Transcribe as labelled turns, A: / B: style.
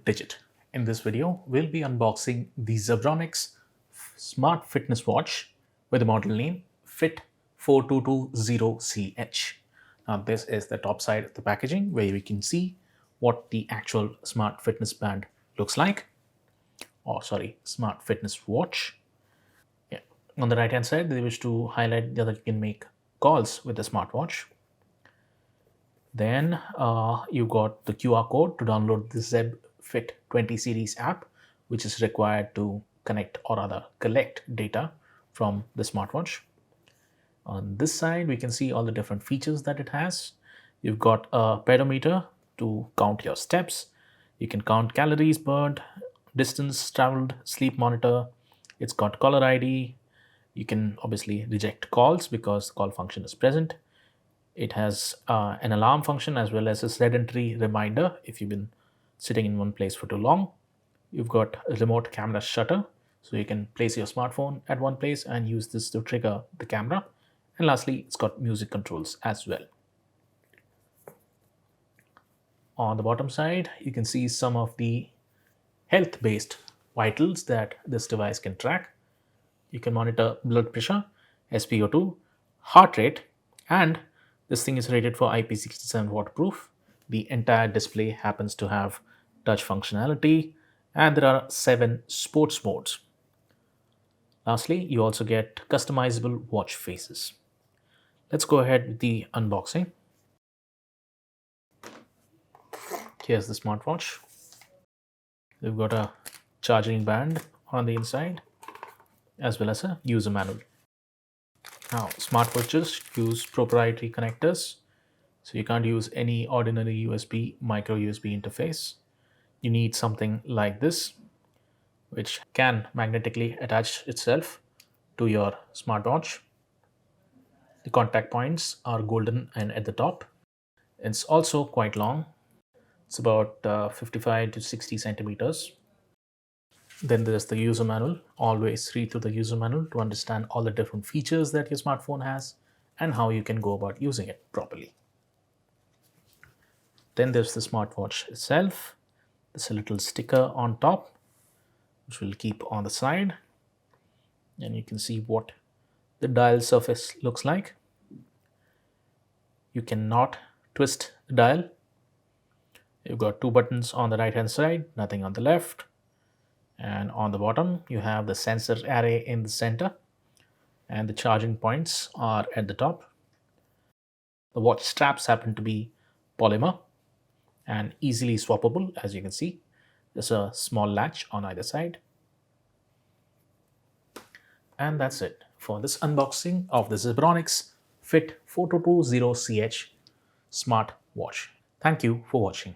A: digit. In this video, we'll be unboxing the Zebronics Smart Fitness Watch with the model name FIT4220CH. Now, this is the top side of the packaging where we can see what the actual smart fitness band looks like, smart fitness watch. Yeah. On the right hand side, they wish to highlight that you can make calls with the smartwatch. Then you got the QR code to download the Zeb FIT20 series app, which is required to connect or rather collect data from the smartwatch. On this side, we can see all the different features that it has. You've got a pedometer to count your steps. You can count calories burned, distance traveled, sleep monitor. It's got caller ID. You can obviously reject calls because the call function is present. It has an alarm function as well as a sedentary reminder if you've been sitting in one place for too long. You've got a remote camera shutter, so you can place your smartphone at one place and use this to trigger the camera. And lastly, it's got music controls as well. On the bottom side, you can see some of the health-based vitals that this device can track. You can monitor blood pressure, SpO2, heart rate, and this thing is rated for IP67 waterproof. The entire display happens to have touch functionality, and there are 7 sports modes. Lastly, you also get customizable watch faces. Let's go ahead with the unboxing. Here's the smartwatch. We've got a charging band on the inside as well as a user manual. Now, smartwatches use proprietary connectors, so you can't use any ordinary USB, micro USB interface. You need something like this, which can magnetically attach itself to your smartwatch. The contact points are golden and at the top. It's also quite long. It's about 55 to 60 centimeters. Then there's the user manual. Always read through the user manual to understand all the different features that your smartphone has and how you can go about using it properly. Then there's the smartwatch itself. There's a little sticker on top, which we'll keep on the side. And you can see what the dial surface looks like. You cannot twist the dial. You've got 2 buttons on the right hand side, nothing on the left. And on the bottom, you have the sensor array in the center, and the charging points are at the top. The watch straps happen to be polymer and easily swappable, as you can see. There's a small latch on either side. And that's it for this unboxing of the Zebronics FIT4220CH smart watch. Thank you for watching.